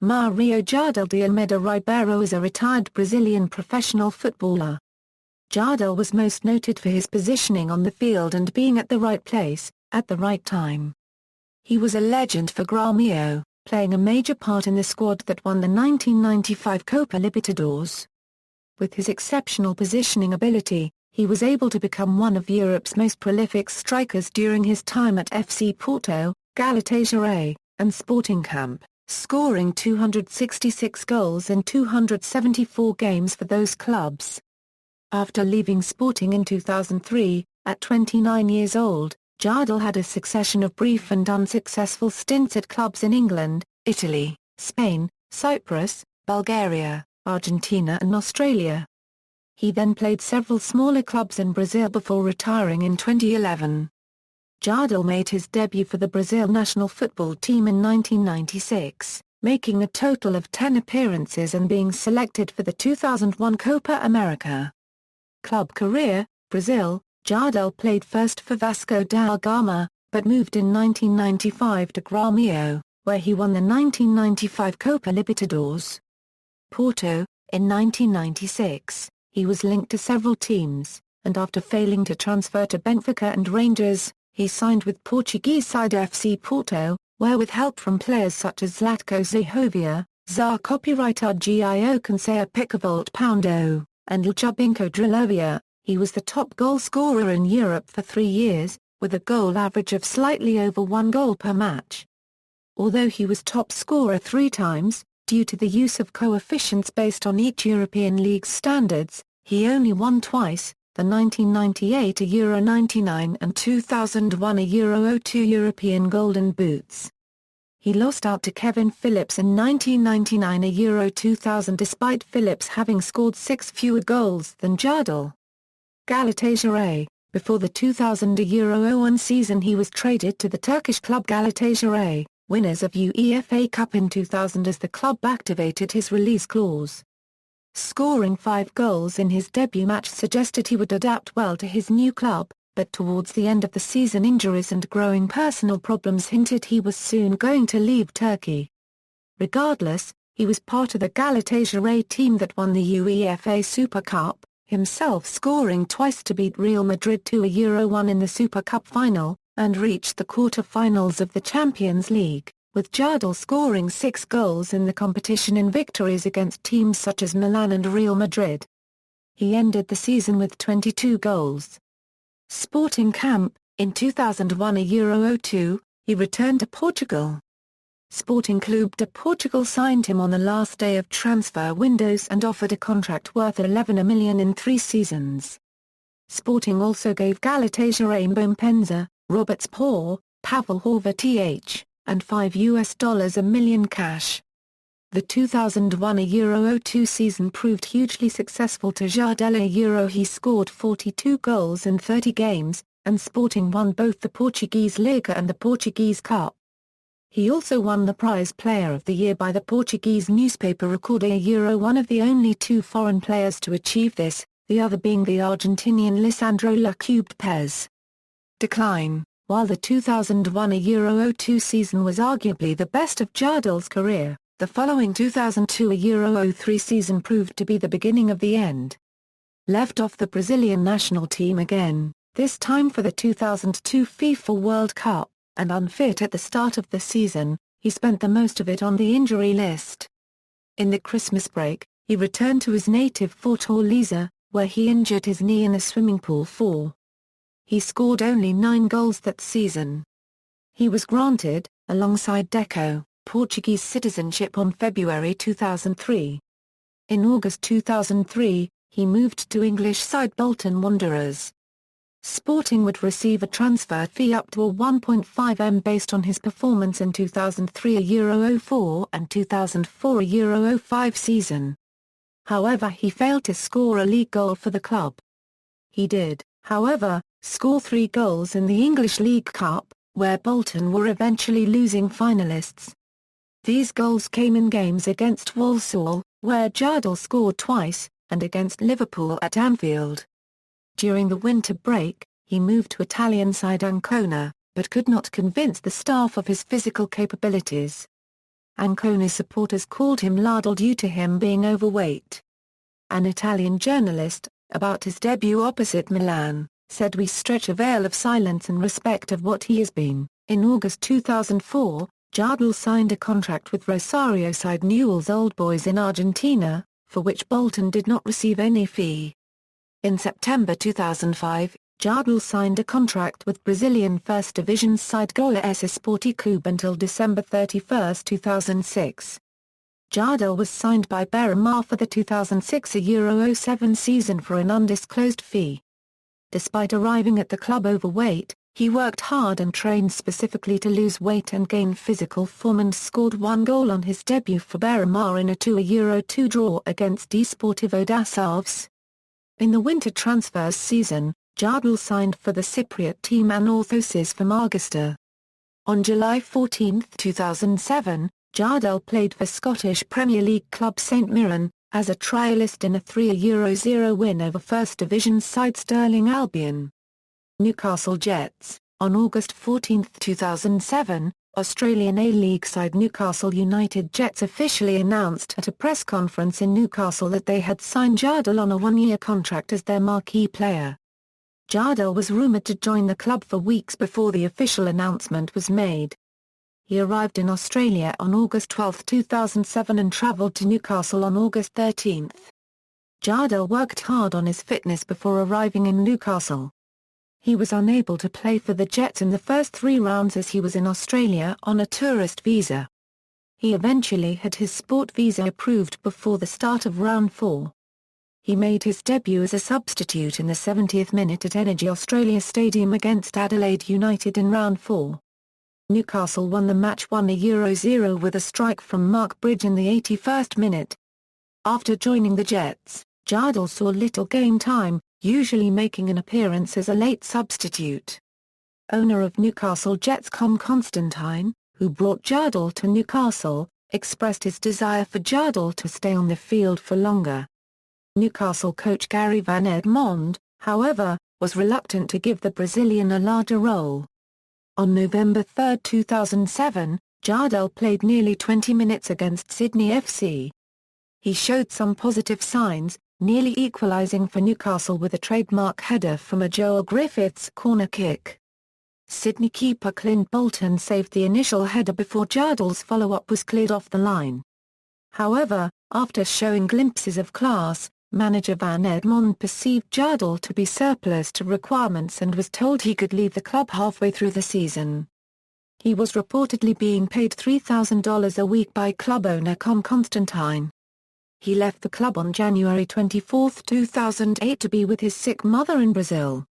Mário Jardel de Almeida Ribeiro is a retired Brazilian professional footballer. Jardel was most noted for his positioning on the field and being at the right place, at the right time. He was a legend for Grêmio, playing a major part in the squad that won the 1995 Copa Libertadores. With his exceptional positioning ability, he was able to become one of Europe's most prolific strikers during his time at FC Porto, Galatasaray, and Sporting Camp, scoring 266 goals in 274 games for those clubs. After leaving Sporting in 2003, at 29 years old, Jardel had a succession of brief and unsuccessful stints at clubs in England, Italy, Spain, Cyprus, Bulgaria, Argentina and Australia. He then played several smaller clubs in Brazil before retiring in 2011. Jardel made his debut for the Brazil national football team in 1996, making a total of 10 appearances and being selected for the 2001 Copa America. Club career, Brazil. Jardel played first for Vasco da Gama, but moved in 1995 to Grêmio, where he won the 1995 Copa Libertadores. Porto, in 1996, he was linked to several teams, and after failing to transfer to Benfica and Rangers, he signed with Portuguese side FC Porto, where with help from players such as Zlatko Zahovic, Za copywriter Gio Conceição Pickavolt Poundo, and Ljubinko Drilovia, he was the top goal scorer in Europe for 3 years, with a goal average of slightly over 1 goal per match. Although he was top scorer 3 times, due to the use of coefficients based on each European League's standards, he only won twice, the 1998 Euro 99 and 2001 Euro 02 European Golden Boots. He lost out to Kevin Phillips in 1999 Euro 2000 despite Phillips having scored 6 fewer goals than Jardel. Galatasaray. Before the 2000 Euro 01 season he was traded to the Turkish club Galatasaray, winners of UEFA Cup in 2000 as the club activated his release clause. Scoring 5 goals in his debut match suggested he would adapt well to his new club, but towards the end of the season injuries and growing personal problems hinted he was soon going to leave Turkey. Regardless, he was part of the Galatasaray team that won the UEFA Super Cup, himself scoring twice to beat Real Madrid to a Euro 1 in the Super Cup final, and reached the quarter-finals of the Champions League, with Jardel scoring 6 goals in the competition in victories against teams such as Milan and Real Madrid. He ended the season with 22 goals. Sporting Camp. In 2001 Euro 02, he returned to Portugal. Sporting Clube de Portugal signed him on the last day of transfer windows and offered a contract worth $11 million in 3 seasons. Sporting also gave Galatasaray Mboumpenza, Robert Spoor, Pavel Horvath, and $5 million cash. The 2001 Euro 02 season proved hugely successful to Jardel. Euro he scored 42 goals in 30 games, and Sporting won both the Portuguese Liga and the Portuguese Cup. He also won the prize Player of the Year by the Portuguese newspaper Recorder Euro, one of the only 2 foreign players to achieve this, the other being the Argentinian Lisandro Lacube Pez. Decline. While the 2001 Euro 02 season was arguably the best of Jardel's career, the following 2002 Euro 03 season proved to be the beginning of the end. Left off the Brazilian national team again, this time for the 2002 FIFA World Cup, and unfit at the start of the season, he spent the most of it on the injury list. In the Christmas break, he returned to his native Fortaleza, where he injured his knee in a swimming pool. He scored only 9 goals that season. He was granted, alongside Deco, Portuguese citizenship on February 2003. In August 2003, he moved to English side Bolton Wanderers. Sporting would receive a transfer fee up to a 1.5 M based on his performance in 2003 Euro 04 and 2004 Euro 05 season. However, he failed to score a league goal for the club. He did, however, score 3 goals in the English League Cup, where Bolton were eventually losing finalists. These goals came in games against Walsall, where Jardel scored twice, and against Liverpool at Anfield. During the winter break, he moved to Italian side Ancona, but could not convince the staff of his physical capabilities. Ancona supporters called him Lardle due to him being overweight. An Italian journalist, about his debut opposite Milan, said we stretch a veil of silence in respect of what he has been. In August 2004, Jardel signed a contract with Rosario side Newell's Old Boys in Argentina, for which Bolton did not receive any fee. In September 2005, Jardel signed a contract with Brazilian First Division side Goiás Esporte Clube until December 31, 2006. Jardel was signed by Beira-Mar for the 2006-07 season for an undisclosed fee. Despite arriving at the club overweight, he worked hard and trained specifically to lose weight and gain physical form and scored 1 goal on his debut for Beira-Mar in a 2-2 draw against Desportivo das Aves. In the winter transfers season, Jardel signed for the Cypriot team Anorthosis from Argista. On July 14, 2007, Jardel played for Scottish Premier League club St Mirren, as a trialist in a 3-0 win over First Division side Stirling Albion. Newcastle Jets. On August 14, 2007, Australian A-League side Newcastle United Jets officially announced at a press conference in Newcastle that they had signed Jardel on a 1-year contract as their marquee player. Jardel was rumoured to join the club for weeks before the official announcement was made. He arrived in Australia on August 12, 2007 and travelled to Newcastle on August 13. Jardel worked hard on his fitness before arriving in Newcastle. He was unable to play for the Jets in the first 3 rounds as he was in Australia on a tourist visa. He eventually had his sport visa approved before the start of round 4. He made his debut as a substitute in the 70th minute at Energy Australia Stadium against Adelaide United in round 4. Newcastle won the match 1-0 with a strike from Mark Bridge in the 81st minute. After joining the Jets, Jardel saw little game time, usually making an appearance as a late substitute. Owner of Newcastle Jets Constantine, who brought Jardel to Newcastle, expressed his desire for Jardel to stay on the field for longer. Newcastle coach Gary Van Egmond, however, was reluctant to give the Brazilian a larger role. On November 3, 2007, Jardel played nearly 20 minutes against Sydney FC. He showed some positive signs, nearly equalising for Newcastle with a trademark header from a Joel Griffiths corner kick. Sydney keeper Clint Bolton saved the initial header before Jardel's follow-up was cleared off the line. However, after showing glimpses of class, manager Van Egmond perceived Jardel to be surplus to requirements and was told he could leave the club halfway through the season. He was reportedly being paid $3,000 a week by club owner Constantine. He left the club on January 24, 2008 to be with his sick mother in Brazil.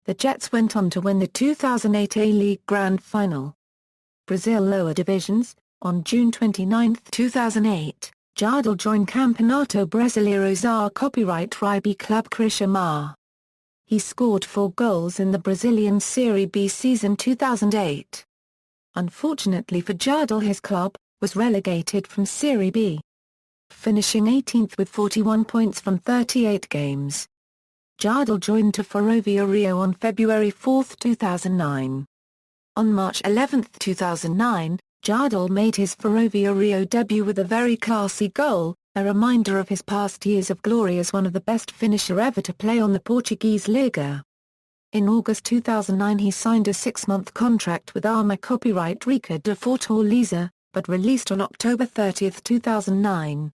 The Jets went on to win the 2008 A-League Grand Final. Brazil lower divisions. On June 29, 2008, Jardel joined Campeonato Brasileiro XR copyright Ribe club Criciúma. He scored 4 goals in the Brazilian Série B season 2008. Unfortunately for Jardel, his club was relegated from Série B, finishing 18th with 41 points from 38 games. Jardel joined to Ferrovia Rio on February 4, 2009. On March 11, 2009, Jardel made his Ferrovia Rio debut with a very classy goal, a reminder of his past years of glory as one of the best finisher ever to play on the Portuguese Liga. In August 2009 he signed a 6-month contract with Arma copyright Rica de Fortaleza, but released on October 30, 2009.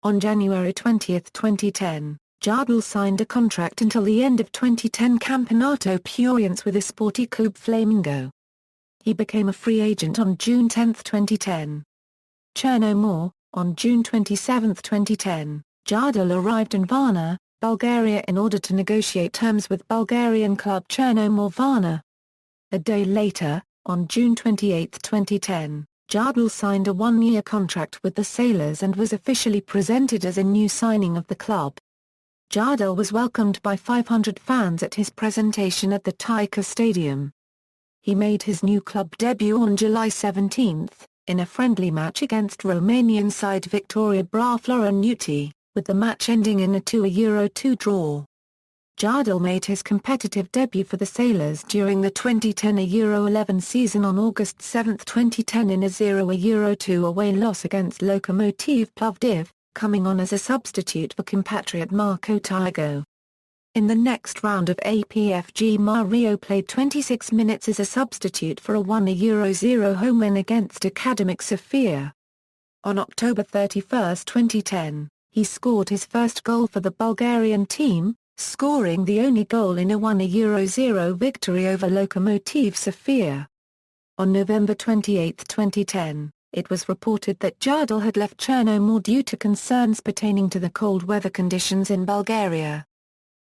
On January 20, 2010, Jardel signed a contract until the end of 2010 Campeonato Piauiense with Esporte Clube Flamengo. He became a free agent on June 10, 2010. Chernomor. On June 27, 2010, Jardel arrived in Varna, Bulgaria in order to negotiate terms with Bulgarian club Chernomor Varna. A day later, on June 28, 2010, Jardel signed a 1-year contract with the Sailors and was officially presented as a new signing of the club. Jardel was welcomed by 500 fans at his presentation at the Taika Stadium. He made his new club debut on July 17, in a friendly match against Romanian side Victoria Braflora Nuti, with the match ending in a 2-2 draw. Jardel made his competitive debut for the Sailors during the 2010 Euro 11 season on August 7, 2010 in a 0-2 away loss against Lokomotiv Plovdiv, coming on as a substitute for compatriot Marko Tygo. In the next round of APFG, Mario played 26 minutes as a substitute for a 1-0 home win against Academic Sofia. On October 31, 2010, he scored his first goal for the Bulgarian team, scoring the only goal in a 1-0 victory over Lokomotiv Sofia. On November 28, 2010, it was reported that Jardel had left Chernomor due to concerns pertaining to the cold weather conditions in Bulgaria.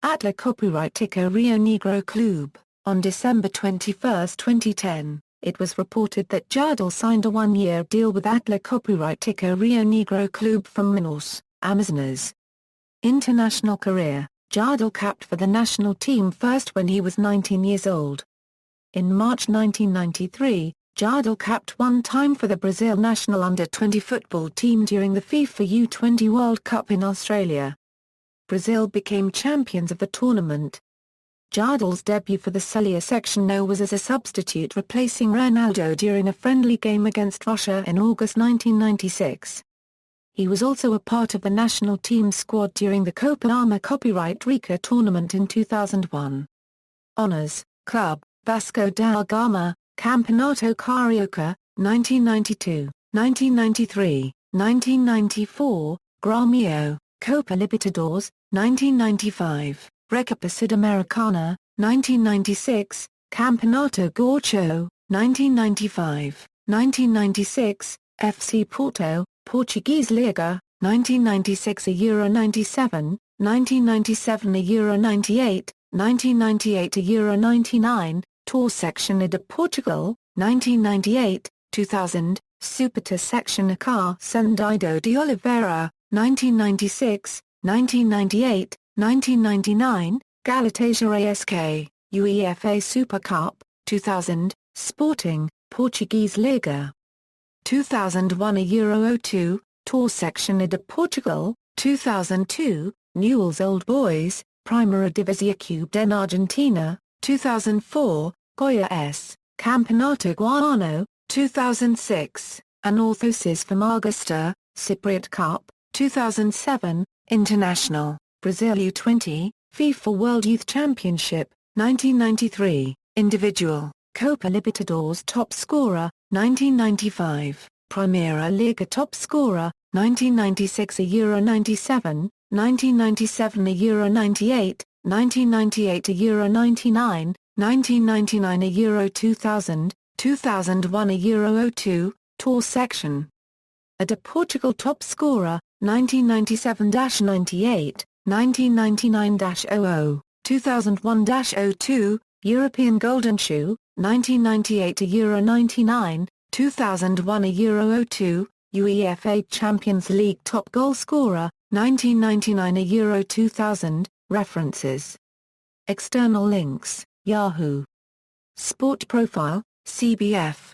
Atla Copyrightico Rio Negro Club. On December 21, 2010, it was reported that Jardel signed a one-year deal with Atla Copyrightico Rio Negro Club from Manaus, Amazonas. International career. Jardel capped for the national team first when he was 19 years old. In March 1993, Jardel capped one time for the Brazil national under-20 football team during the FIFA U20 World Cup in Australia. Brazil became champions of the tournament. Jardel's debut for the senior section was as a substitute replacing Ronaldo during a friendly game against Russia in August 1996. He was also a part of the national team squad during the Copa Arma Copyright Rica tournament in 2001. Honours: Club, Vasco da Gama, Campeonato Carioca, 1992, 1993, 1994, Grêmio, Copa Libertadores, 1995, Recopa Sudamericana, 1996, Campeonato Gaúcho, 1995, 1996, FC Porto, Portuguese Liga, 1996 Euro 97, 1997 Euro 98, 1998 Euro 99, Tour Section de Portugal, 1998, 2000, Superta Section Car Sendido de Oliveira, 1996, 1998, 1999, Galatasaray SK, UEFA Super Cup, 2000, Sporting, Portuguese Liga. 2001 Euro 02, Tour Section de Portugal, 2002, Newell's Old Boys, Primera División de Argentina, 2004, Goya S, Campeonato Guarano, 2006, Anorthosis from Augusta, Cypriot Cup, 2007, International, Brazil U20, FIFA World Youth Championship, 1993, Individual, Copa Libertadores Top Scorer, 1995, Primeira Liga Top Scorer, 1996 Euro 97, 1997 Euro 98, 1998 Euro 99, 1999 Euro 2000, 2001 Euro 02, Tour Section. De Portugal Top Scorer, 1997-98, 1999-00, 2001-02, European Golden Shoe, 1998 Euro 99, 2001 Euro 02, UEFA Champions League Top Goal Scorer, 1999 Euro 2000, References. External links, Yahoo! Sport Profile, CBF.